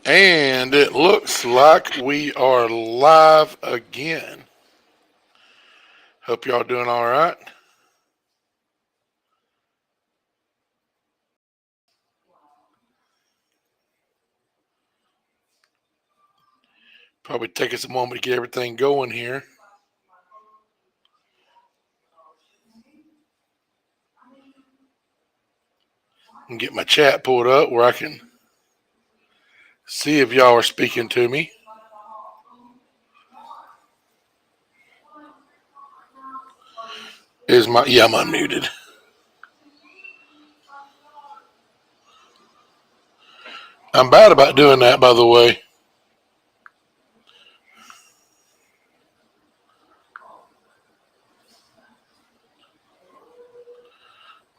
And it looks like we are live again. Hope y'all doing all right. Probably take us a moment to get everything going here. And get my chat pulled up where I can see if y'all are speaking to me. I'm unmuted. I'm bad about doing that, by the way.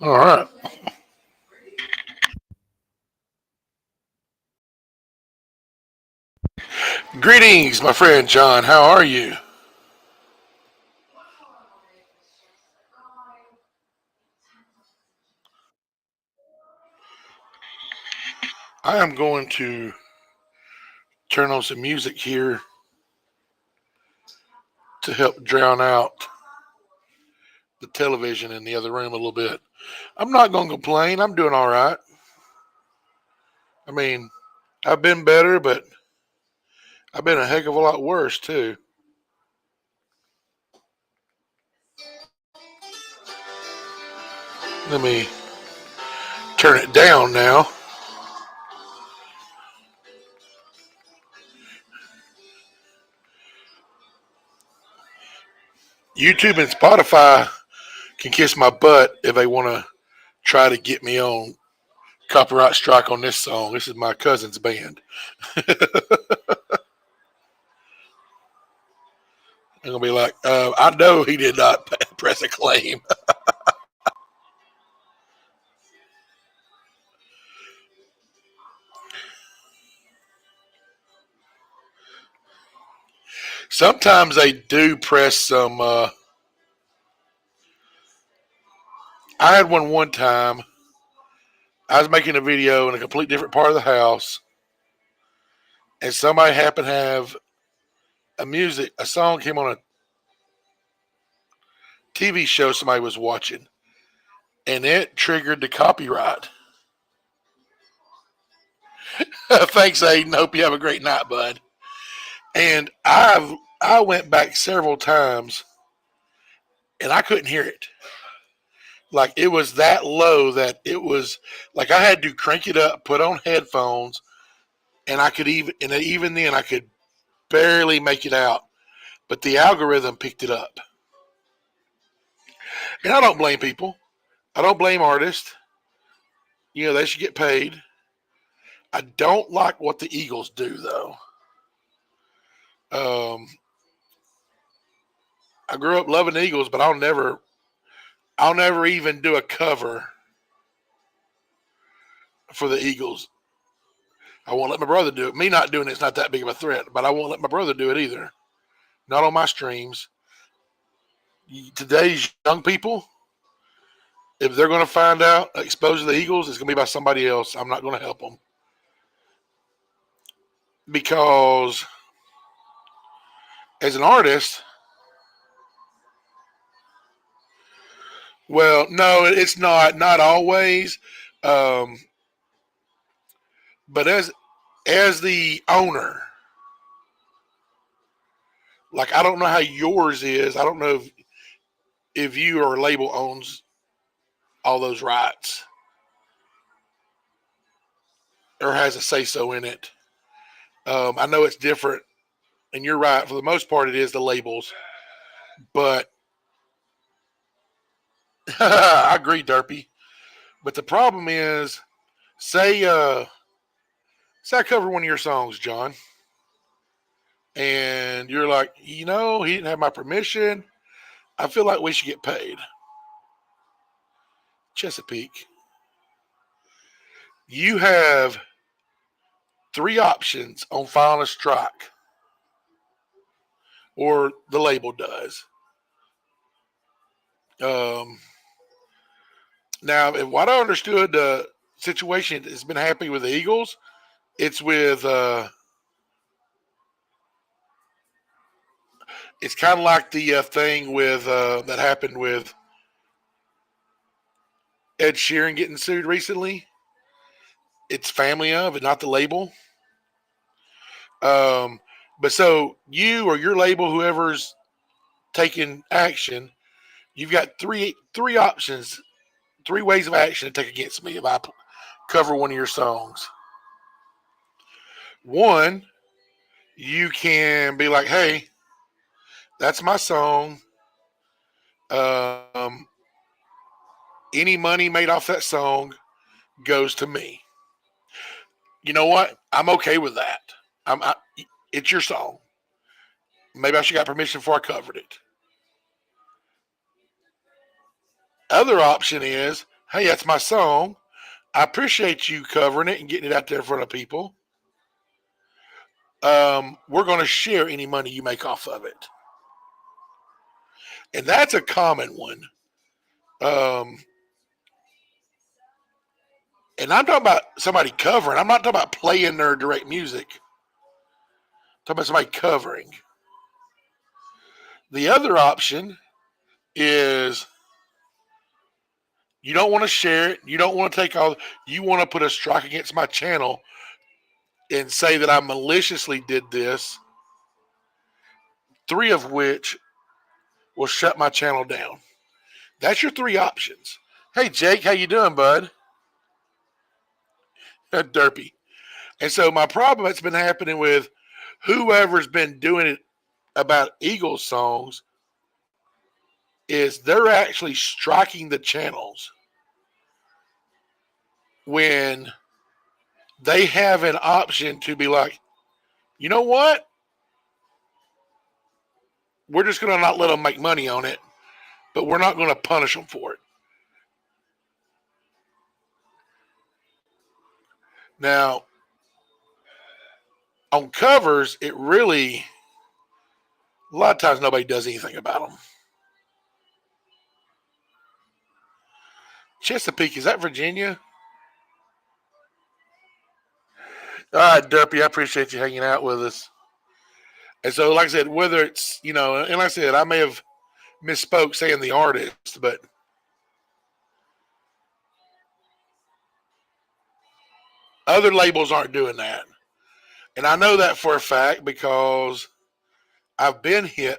All right. Greetings, my friend John. How are you? I am going to turn on some music here to help drown out the television in the other room a little bit. I'm not going to complain. I'm doing all right. I mean, I've been better, but I've been a heck of a lot worse too. Let me turn it down now. YouTube and Spotify can kiss my butt if they want to try to get me on copyright strike on this song. This is my cousin's band. I'm gonna be like, I know he did not press a claim. Sometimes they do press some. I had one time. I was making a video in a complete different part of the house, and somebody happened to have a song came on a TV show somebody was watching, and it triggered the copyright. Thanks, Aiden. Hope you have a great night, bud. And I went back several times, and I couldn't hear it. Like it was that low that it was like I had to crank it up, put on headphones, and I could even then I could barely make it out. But the algorithm picked it up, and I don't blame people. I don't blame artists. They should get paid. I don't like what the Eagles do though. Um, I grew up loving the Eagles, but I'll never even do a cover for the Eagles. I won't let my brother do it. Me not doing it's not that big of a threat, but I won't let my brother do it either. Not on my streams. Today's young people, if they're going to find out exposed to the Eagles, it's going to be by somebody else. I'm not going to help them because as an artist, well, no, it's not always. Um, but as the owner, like I don't know how yours is. I don't know if you or a label owns all those rights or has a say so in it. I know it's different, and you're right. For the most part, it is the labels, but I agree, Derpy. But the problem is, say, say I cover one of your songs, John, and you're like, he didn't have my permission. I feel like we should get paid. Chesapeake, you have three options on filing a strike, or the label does. Um, Now, what I understood, the situation has been happening with the Eagles It's with it's kind of like the thing with that happened with Ed Sheeran getting sued recently. It's family of and not the label. Um, but so you or your label, whoever's taking action, you've got three options, three ways of action to take against me if I cover one of your songs. One, you can be like, "Hey, that's my song. Um, any money made off that song goes to me." You know what? I'm okay with that. I, it's your song. Maybe I should got permission before I covered it. Other option is, "Hey, that's my song. I appreciate you covering it and getting it out there in front of people. We're going to share any money you make off of it." And that's a common one. Um, and I'm talking about somebody covering. I'm not talking about playing their direct music. I'm talking about somebody covering. The other option is you don't want to share it. You don't want to take all. You want to put a strike against my channel and say that I maliciously did this. Three of which will shut my channel down. That's your three options. Hey Jake, how you doing, bud? Derpy. And so my problem that's been happening with whoever's been doing it about Eagles songs is they're actually striking the channels when they have an option to be like, you know what? We're just going to not let them make money on it, but we're not going to punish them for it. Now, on covers, it really, a lot of times nobody does anything about them. Chesapeake, is that Virginia? All right, Derpy, I appreciate you hanging out with us. And so, like I said, whether it's, and like I said, I may have misspoke saying the artist, but other labels aren't doing that. And I know that for a fact because I've been hit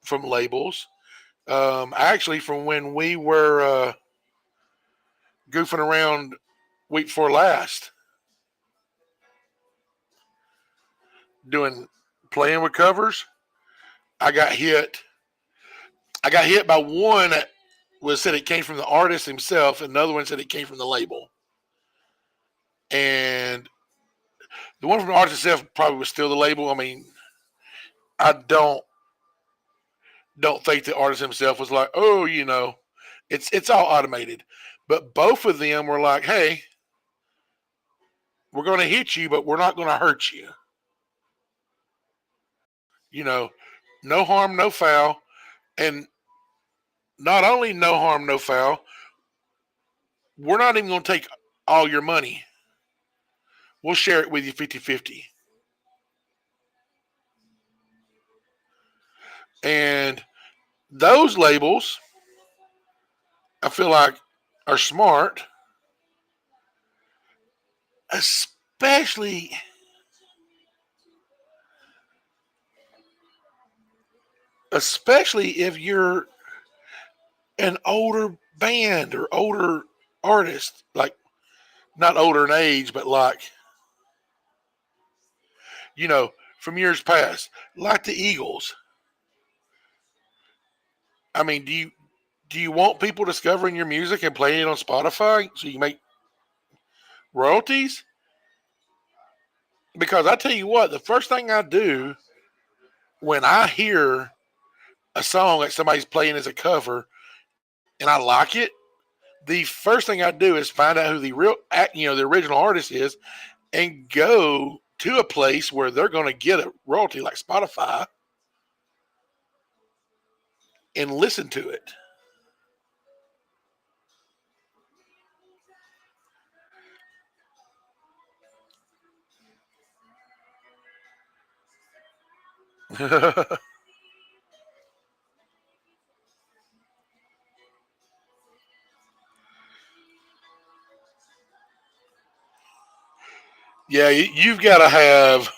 from labels. Actually, from when we were goofing around week before last, doing playing with covers, I got hit. I got hit by one that was said it came from the artist himself, and another one said it came from the label. And the one from the artist himself probably was still the label. I mean, I don't think the artist himself was like, oh, it's all automated. But both of them were like, hey, we're going to hit you, but we're not going to hurt you. You know, no harm, no foul. And not only no harm, no foul, we're not even going to take all your money. We'll share it with you 50-50. And those labels, I feel like, are smart, especially if you're an older band or older artist, like not older in age, but like, from years past, like the Eagles. I mean, do you want people discovering your music and playing it on Spotify so you make royalties? Because I tell you what, the first thing I do when I hear a song that somebody's playing as a cover and I like it, the first thing I do is find out who the original artist is, and go to a place where they're going to get a royalty like Spotify and listen to it. Yeah, you've got to have.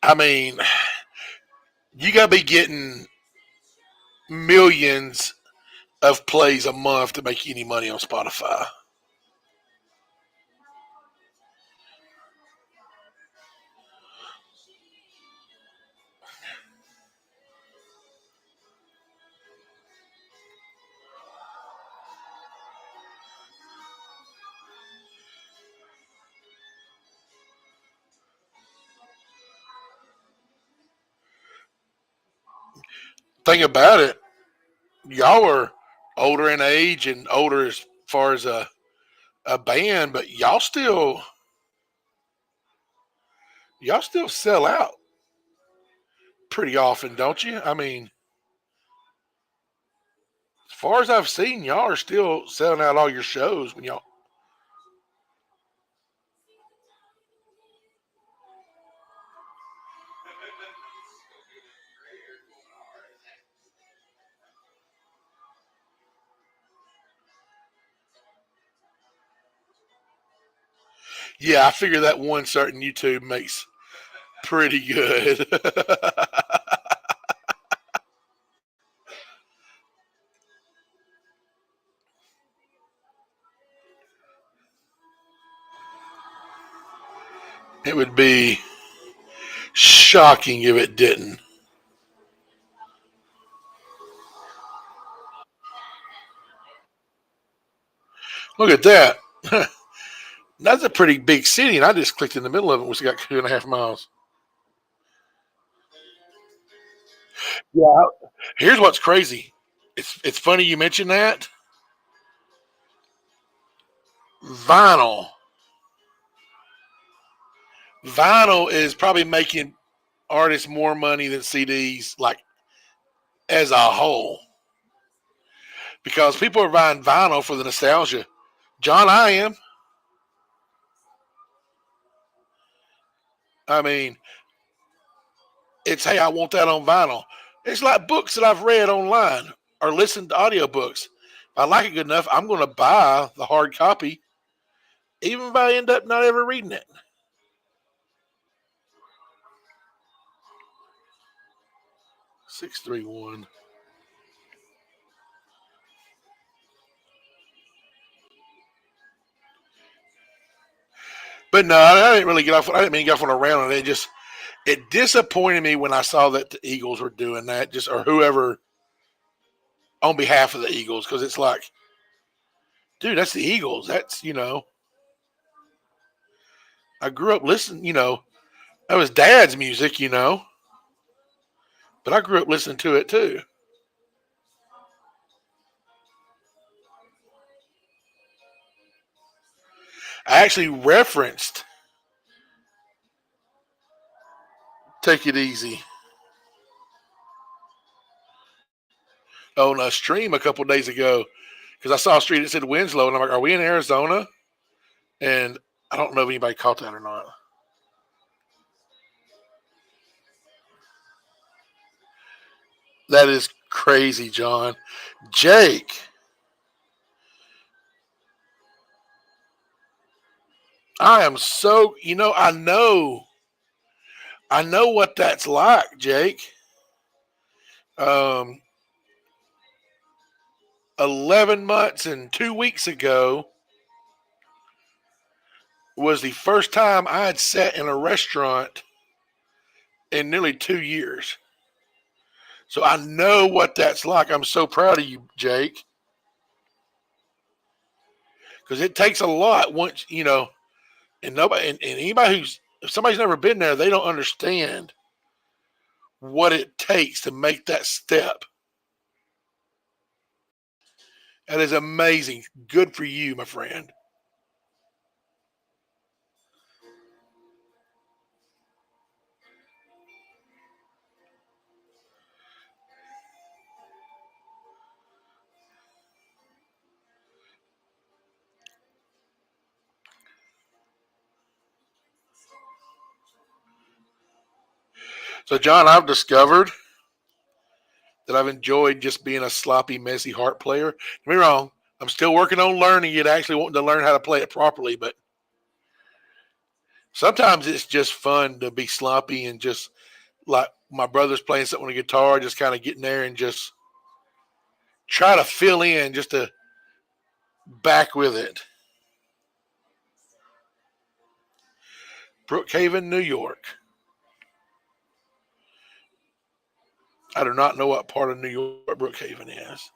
I mean, you got to be getting millions of plays a month to make any money on Spotify. Think about it. Y'all are older in age and older as far as a band, but y'all still sell out pretty often, don't you? I mean, as far as I've seen, y'all are still selling out all your shows when y'all. Yeah, I figure that one certain YouTube makes pretty good. It would be shocking if it didn't. Look at that. That's a pretty big city, and I just clicked in the middle of it, which got 2.5 miles. Yeah. Here's what's crazy. It's funny you mentioned that. Vinyl. Vinyl is probably making artists more money than CDs, like as a whole, because people are buying vinyl for the nostalgia. John, I am. I mean, it's hey, I want that on vinyl. It's like books that I've read online or listened to audiobooks. If I like it good enough, I'm going to buy the hard copy, even if I end up not ever reading it. 631. But no, I didn't really get off. I didn't mean to get off on a rant on it. It disappointed me when I saw that the Eagles were doing that, just or whoever on behalf of the Eagles, because it's like, dude, that's the Eagles. I grew up listening. That was Dad's music. But I grew up listening to it too. I actually referenced "Take It Easy" on a stream a couple days ago because I saw a street that said Winslow, and I'm like, "Are we in Arizona?" And I don't know if anybody caught that or not. That is crazy, John. Jake, I am so I know what that's like, Jake. Um, 11 months and 2 weeks ago was the first time I had sat in a restaurant in nearly 2 years. So I know what that's like. I'm so proud of you, Jake, because it takes a lot once and nobody and anybody who's if somebody's never been there, they don't understand what it takes to make that step. That is amazing. Good for you, my friend. So, John, I've discovered that I've enjoyed just being a sloppy, messy heart player. Don't get me wrong, I'm still working on learning it, actually wanting to learn how to play it properly, but sometimes it's just fun to be sloppy and just like my brother's playing something on a guitar, just kind of getting there and just try to fill in just to back with it. Brookhaven, New York. I do not know what part of New York Brookhaven is.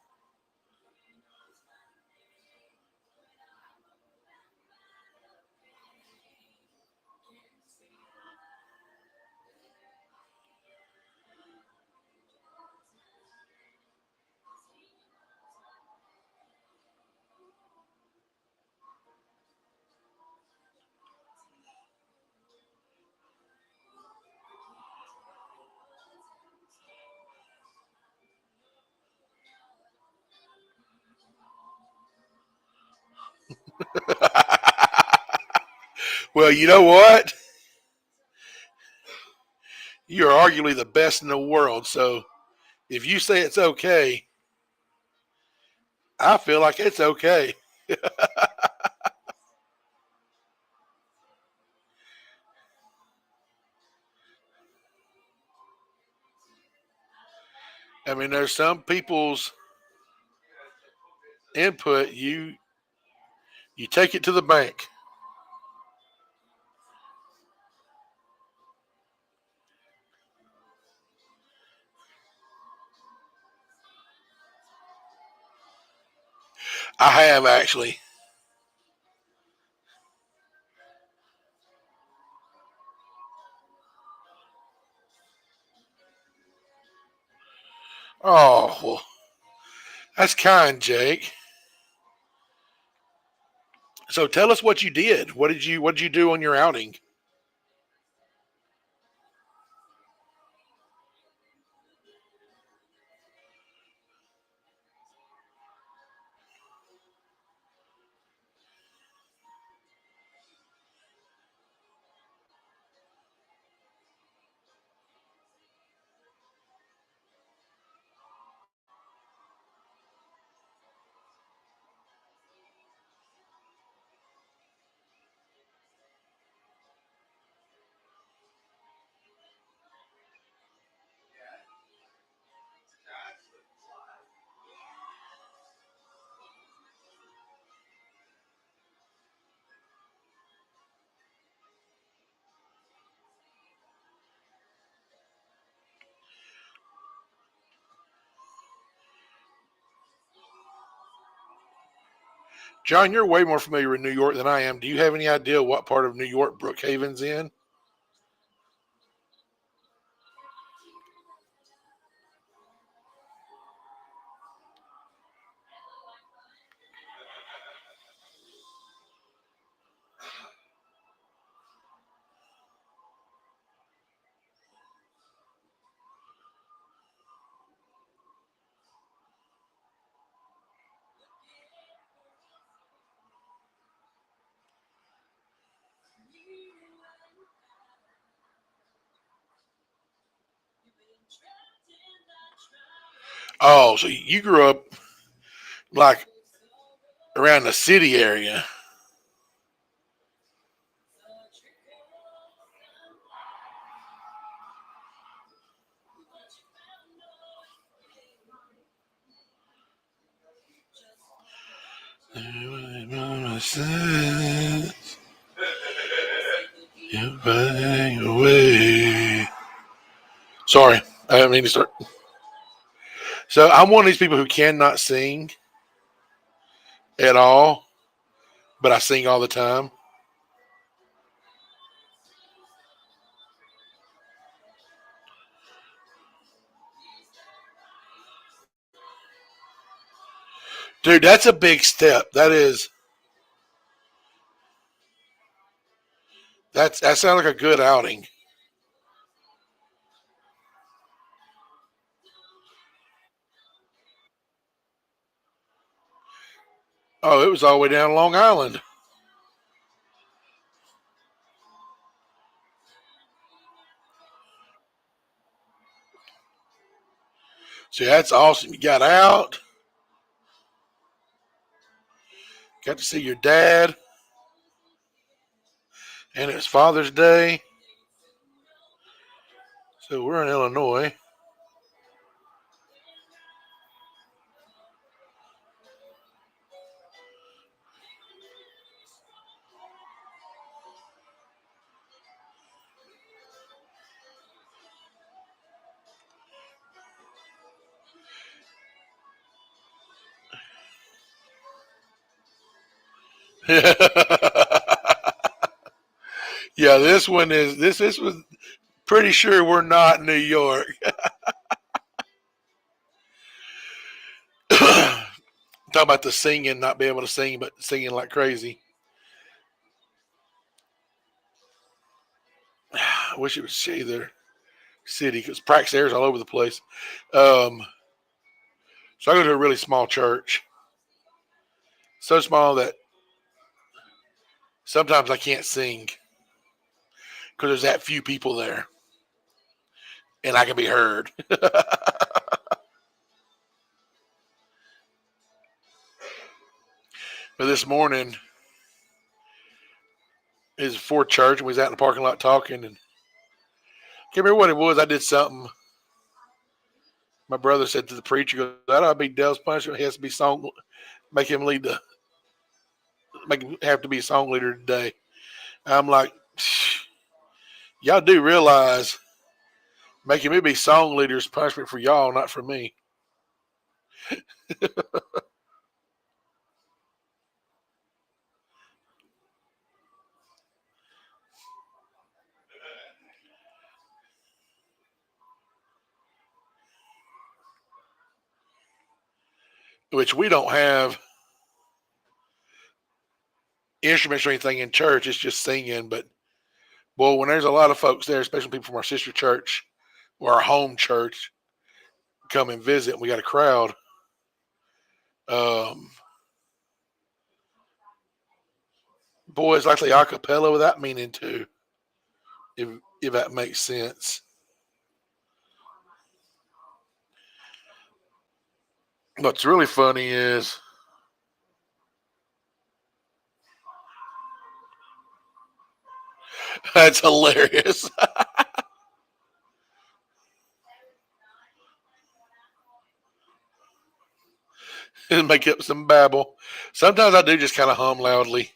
Well, you know what? You're arguably the best in the world. So if you say it's okay, I feel like it's okay. I mean, there's some people's input you take it to the bank. I have actually. Oh, well, that's kind, Jake. So tell us what you did. What did you do on your outing? John, you're way more familiar with New York than I am. Do you have any idea what part of New York Brookhaven's in? Oh, so you grew up like around the city area. You're running away. Sorry, I didn't mean to start. So I'm one of these people who cannot sing at all, but I sing all the time. Dude, that's a big step. That sounds like a good outing. Oh, it was all the way down Long Island. So that's awesome. You got out, got to see your dad, and it was Father's Day. So we're in Illinois. Yeah, this one is this was pretty sure we're not New York. Talk about the singing, not being able to sing, but singing like crazy. I wish it was either city because practice airs all over the place. Um, so I go to a really small church, so small that sometimes I can't sing because there's that few people there, and I can be heard. But this morning is before church, and we was out in the parking lot talking, and I can't remember what it was. I did something. My brother said to the preacher, "That ought to be Dale's punishment. He has to be song, make him lead the, make him have to be a song leader today." And I'm like, y'all do realize making me be song leader is punishment for y'all, not for me. Which we don't have instruments or anything in church. It's just singing. But boy, when there's a lot of folks there, especially people from our sister church or our home church, come and visit, and we got a crowd. Um, Boys like the acapella without meaning to, if that makes sense. What's really funny is that's hilarious. And make up some babble. Sometimes I do just kind of hum loudly.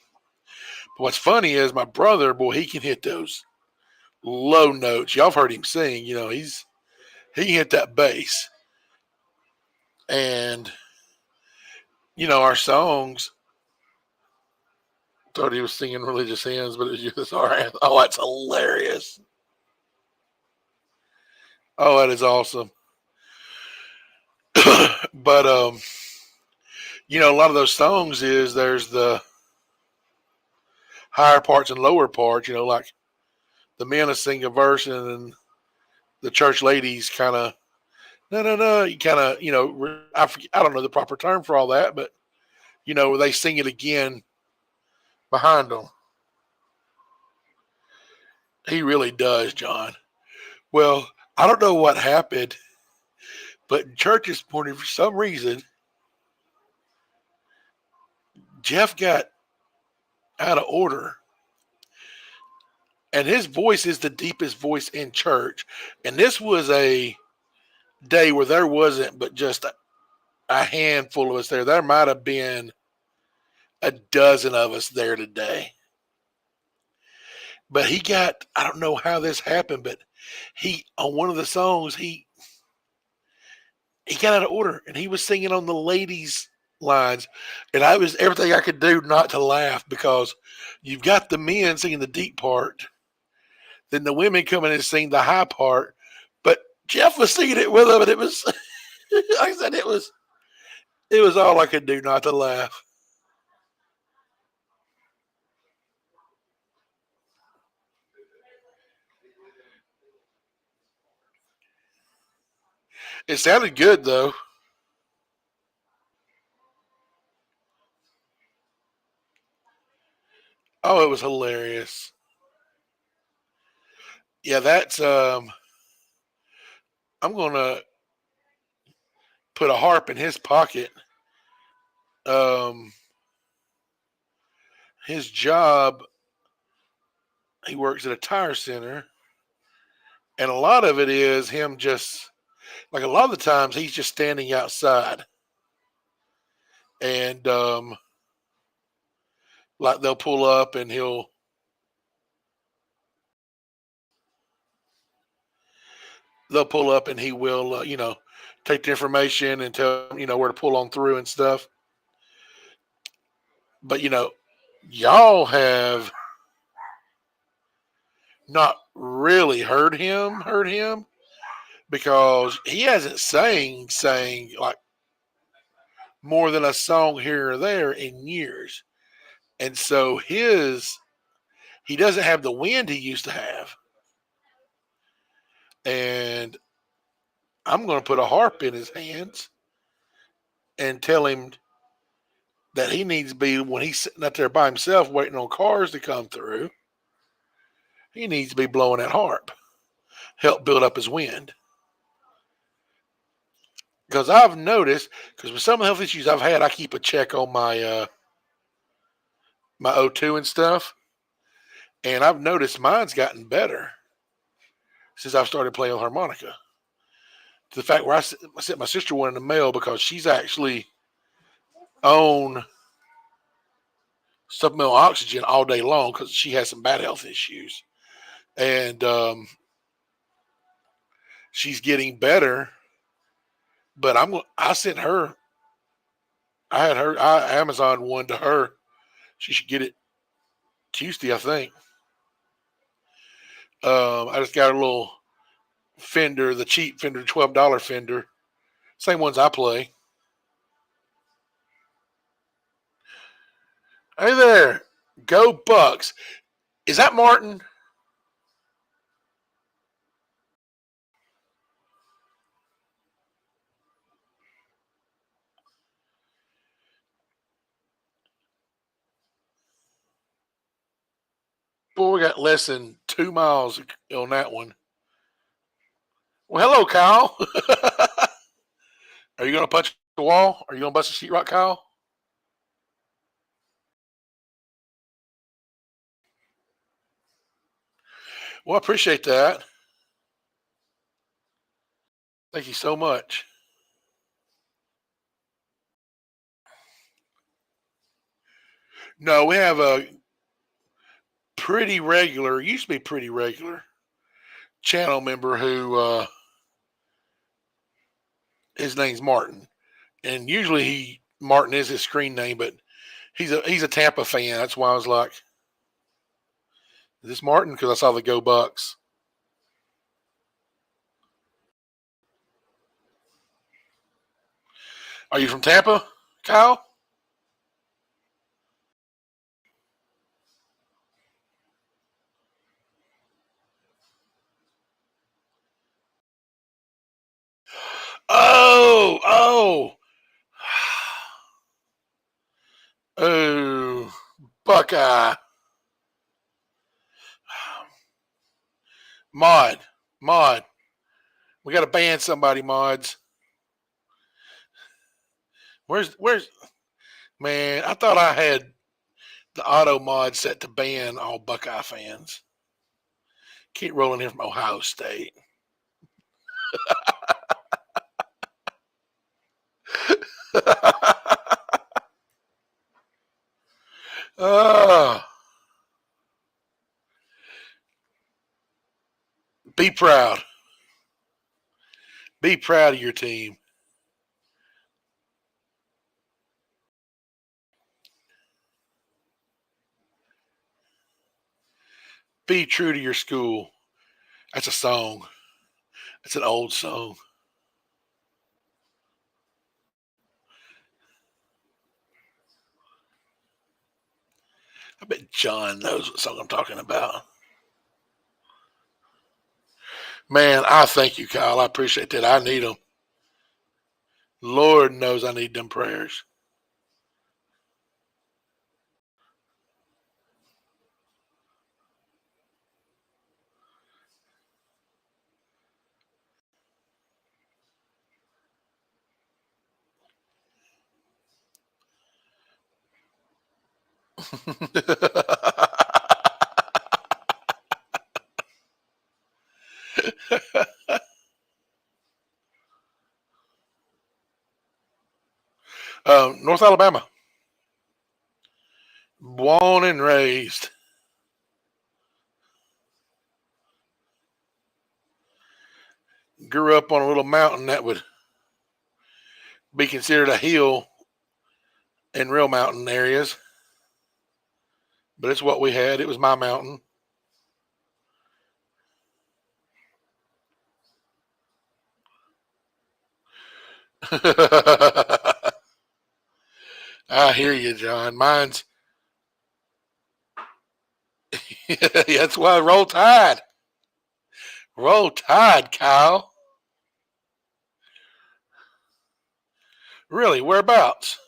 But what's funny is my brother, boy, he can hit those low notes. Y'all have heard him sing. You know, he can hit that bass. And our songs. Thought he was singing religious hymns, but it was just all right. Oh, that's hilarious. Oh, that is awesome. But a lot of those songs is there's the higher parts and lower parts. Like the men will sing a verse, and then the church ladies kind of no no no. You kind of I don't know the proper term for all that, but they sing it again behind them. He really does, John. Well, I don't know what happened, but in church this morning, for some reason, Jeff got out of order. And his voice is the deepest voice in church. And this was a day where there wasn't but just a handful of us there. There might have been a dozen of us there today. But I don't know how this happened, but on one of the songs, he got out of order and he was singing on the ladies' lines. And I was everything I could do not to laugh because you've got the men singing the deep part, then the women come in and sing the high part. But Jeff was singing it with them, and it was, like I said, it was all I could do not to laugh. It sounded good though. Oh, it was hilarious. Yeah, that's I'm gonna put a harp in his pocket. Um, his job, he works at a tire center, and a lot of it is him just like a lot of the times he's just standing outside, and like they'll pull up and they'll pull up and he will take the information and tell them, where to pull on through and stuff. But y'all have not really heard him because he hasn't sang like more than a song here or there in years. And so he doesn't have the wind he used to have. And I'm going to put a harp in his hands and tell him that he needs to be, when he's sitting out there by himself waiting on cars to come through, he needs to be blowing that harp, help build up his wind. Because I've noticed, because with some of the health issues I've had, I keep a check on my O2 and stuff, and I've noticed mine's gotten better since I've started playing harmonica. To the fact where I sent my sister one in the mail because she's actually on supplemental oxygen all day long because she has some bad health issues, and she's getting better. But I sent her. I Amazon one to her. She should get it Tuesday, I think. I just got a little Fender, the cheap Fender, $12 Fender, same ones I play. Hey there, go Bucks! Is that Martin? Boy, we got less than 2 miles on that one. Well, hello, Kyle. Are you going to punch the wall? Are you going to bust the sheetrock, Kyle? Well, I appreciate that. Thank you so much. No, we have a pretty regular, used to be pretty regular channel member who his name's Martin, and usually Martin is his screen name, but he's a Tampa fan. That's why I was like, "Is this Martin?" Because I saw the Go Bucks. Are you from Tampa, Kyle? Oh, oh, Buckeye. Mod, mod. We got to ban somebody, mods. Where's man? I thought I had the auto mod set to ban all Buckeye fans. Keep rolling in from Ohio State. uh, be proud. Be proud of your team. Be true to your school. That's a song. That's an old song. I bet John knows what song I'm talking about. Man, I thank you, Kyle. I appreciate that. I need them. Lord knows I need them prayers. North Alabama. Born and raised. Grew up on a little mountain that would be considered a hill in real mountain areas. But it's what we had. It was my mountain. I hear you, John. Mine's that's why roll tide. Roll tide, Kyle. Really, whereabouts?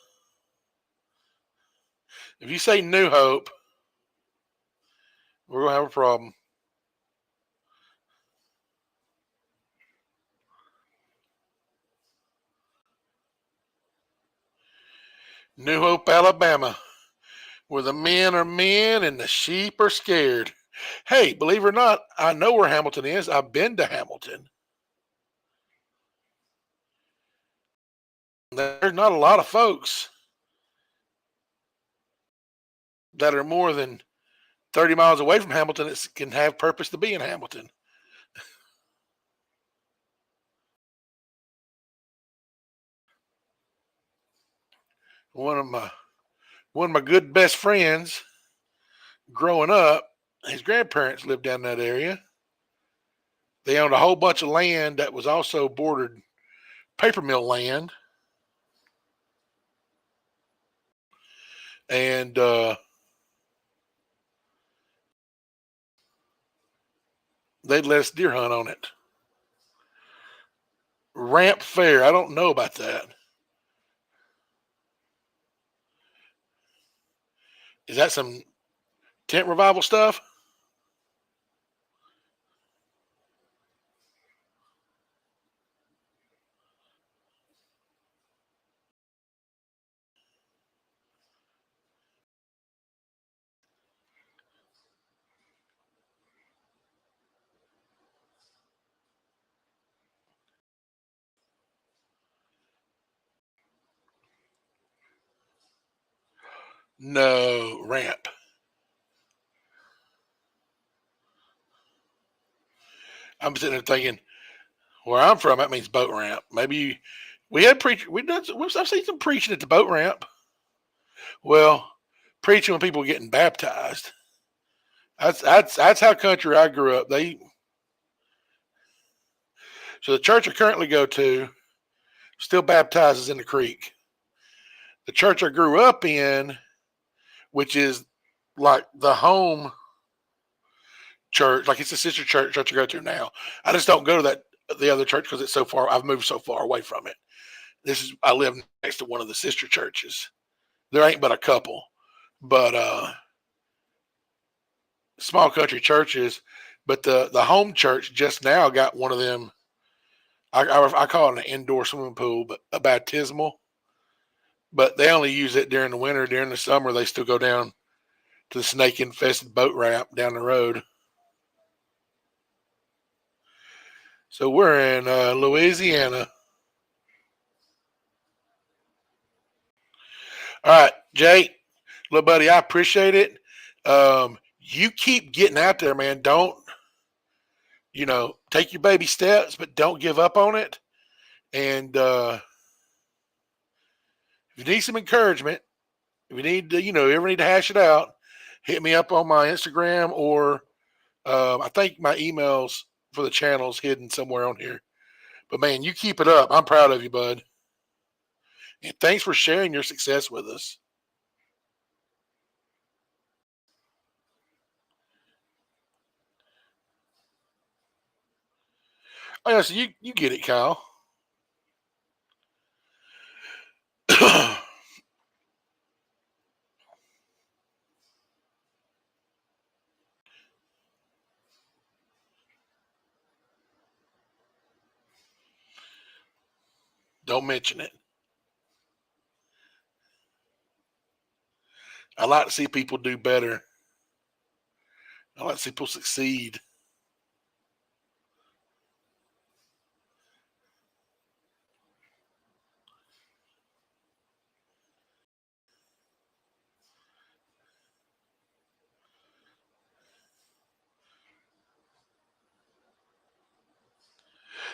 If you say New Hope, we're gonna have a problem. New Hope, Alabama, where the men are men and the sheep are scared. Hey, believe it or not, I know where Hamilton is. I've been to Hamilton. There's not a lot of folks that are more than 30 miles away from Hamilton that can have purpose to be in Hamilton. One of my good best friends growing up, his grandparents lived down in that area. They owned a whole bunch of land that was also bordered paper mill land, and they'd let us deer hunt on it. Ramp Fair, I don't know about that. Is that some tent revival stuff? No, ramp. I'm sitting there thinking, where I'm from, that means boat ramp. Maybe we had preach. I've seen some preaching at the boat ramp. Well, preaching when people were getting baptized. That's how country I grew up. So the church I currently go to still baptizes in the creek. The church I grew up in, which is like the home church, like it's a sister church I go to now. I just don't go to the other church because it's so far. I've moved so far away from it. I live next to one of the sister churches. There ain't but a couple, but small country churches. But the home church just now got one of them. I call it an indoor swimming pool, but a baptismal. But they only use it during the winter. During the summer, they still go down to the snake infested boat ramp down the road. So we're in Louisiana. All right, Jay, little buddy, I appreciate it. You keep getting out there, man. Don't take your baby steps, but don't give up on it. And if you need some encouragement, if you need to, ever need to hash it out, hit me up on my Instagram or I think my emails for the channel's hidden somewhere on here. But man, you keep it up. I'm proud of you, bud. And thanks for sharing your success with us. Oh, yeah, so you get it, Kyle. Don't mention it. I like to see people do better. I like to see people succeed.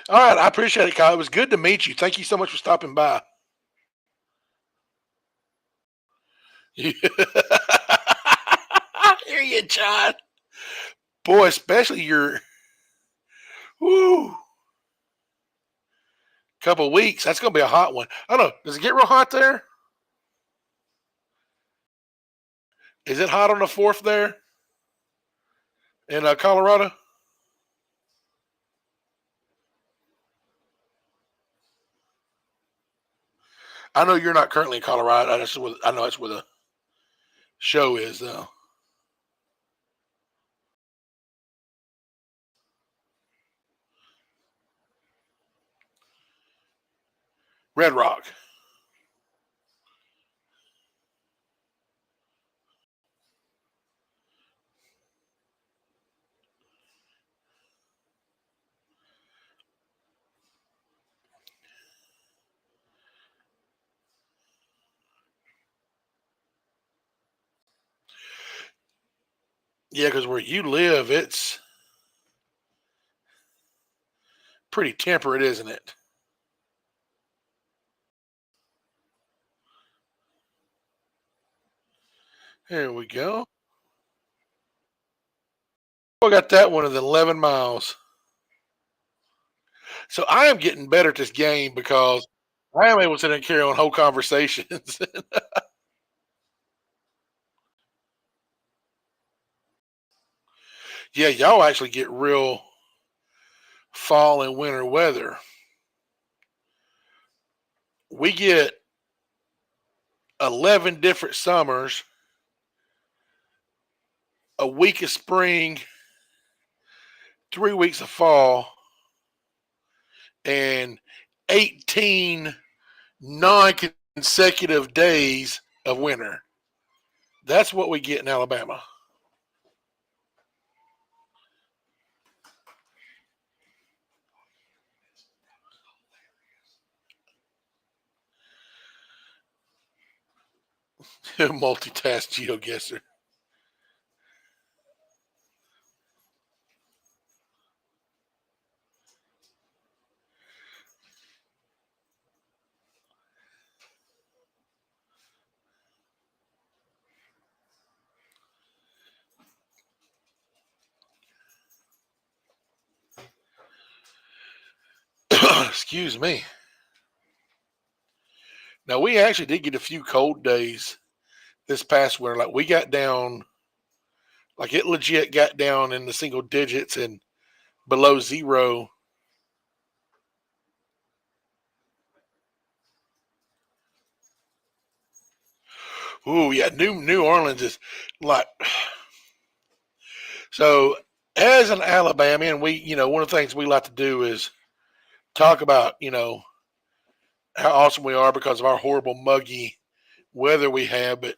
All right, I appreciate it, Kyle. It was good to meet you. Thank you so much for stopping by. Hear you, John. Boy, especially your woo couple of weeks. That's gonna be a hot one. I don't know. Does it get real hot there? Is it hot on the fourth there in Colorado? I know you're not currently in Colorado. I know that's where the show is, though. Red Rock. Yeah, because where you live, it's pretty temperate, isn't it? Here we go. I got that one at 11 miles. So I am getting better at this game because I am able to sit and carry on whole conversations. Yeah, y'all actually get real fall and winter weather. We get 11 different summers, a week of spring, 3 weeks of fall, and 18 non consecutive days of winter. That's what we get in Alabama. Multitask GeoGuessr. Excuse me. Now, we actually did get a few cold days this past winter. Like, we got down, like, it legit got down in the single digits and below zero. Ooh, yeah, New Orleans is like so. As an Alabamian, one of the things we like to do is talk about how awesome we are because of our horrible muggy weather we have. But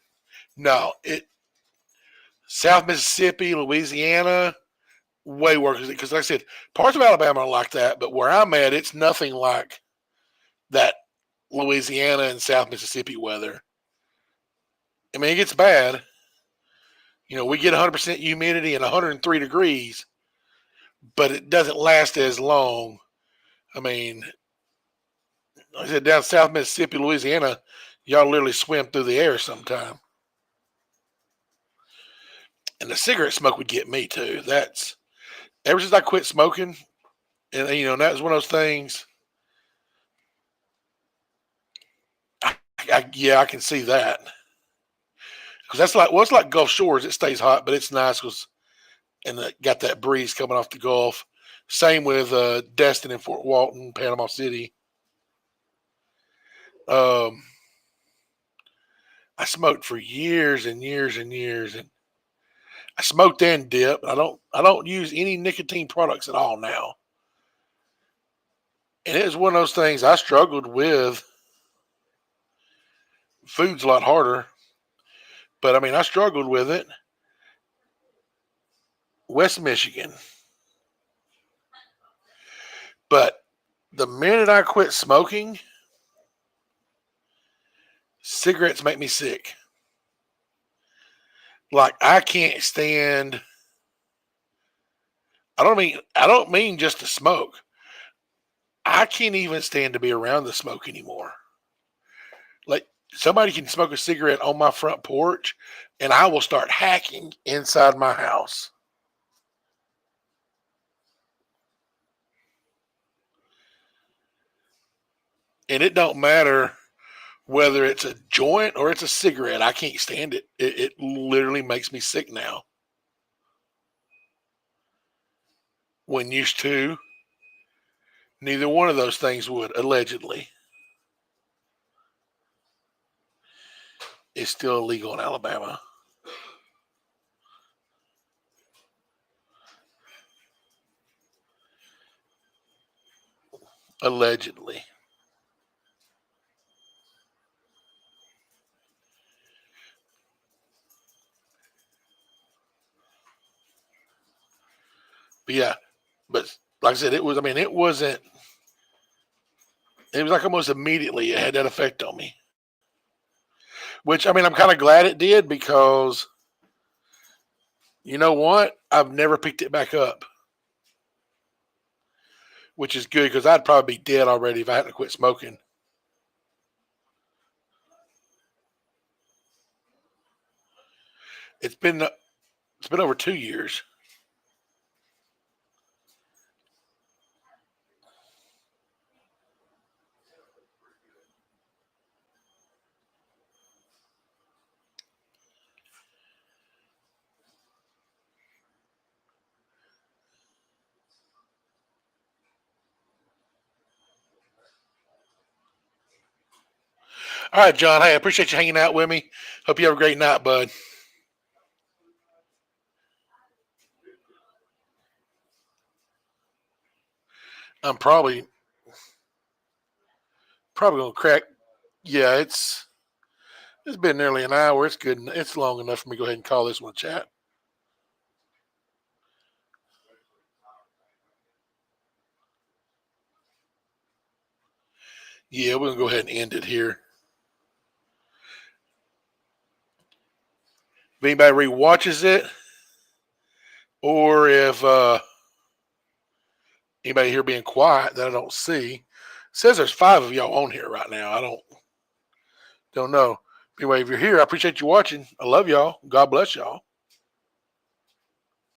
no, it South Mississippi, Louisiana, way worse because like I said, parts of Alabama are like that, but where I'm at, it's nothing like that Louisiana and South Mississippi weather. I mean, it gets bad. We get 100% humidity and 103 degrees, but it doesn't last as long. I mean, like I said, down South Mississippi, Louisiana, y'all literally swim through the air sometime. And the cigarette smoke would get me too. That's ever since I quit smoking, and that was one of those things. Yeah, I can see that because that's it's like Gulf Shores. It stays hot, but it's nice because got that breeze coming off the Gulf. Same with Destin and Fort Walton, Panama City. Um, I smoked for years and years and years, and I smoked and dip. I don't use any nicotine products at all now. And it was one of those things I struggled with. Food's a lot harder. But I mean, I struggled with it. West Michigan. But the minute I quit smoking, cigarettes make me sick. Like I can't stand. I don't mean just to smoke. I can't even stand to be around the smoke anymore. Like somebody can smoke a cigarette on my front porch, and I will start hacking inside my house. And it don't matter whether it's a joint or it's a cigarette. I can't stand it. It literally makes me sick now. When used to, neither one of those things would, allegedly. It's still illegal in Alabama. Allegedly. But yeah, but like I said, it wasn't, it was like almost immediately it had that effect on me. Which, I mean, I'm kind of glad it did because you know what? I've never picked it back up, which is good because I'd probably be dead already if I hadn't quit smoking. It's been it's been over 2 years. All right, John. Hey, I appreciate you hanging out with me. Hope you have a great night, bud. I'm probably gonna crack. Yeah, it's been nearly an hour. It's good. It's long enough for me to go ahead and call this one a chat. Yeah, we're gonna go ahead and end it here. If anybody re-watches it, or if anybody here being quiet that I don't see, it says there's 5 of y'all on here right now. I don't know. Anyway, if you're here, I appreciate you watching. I love y'all. God bless y'all.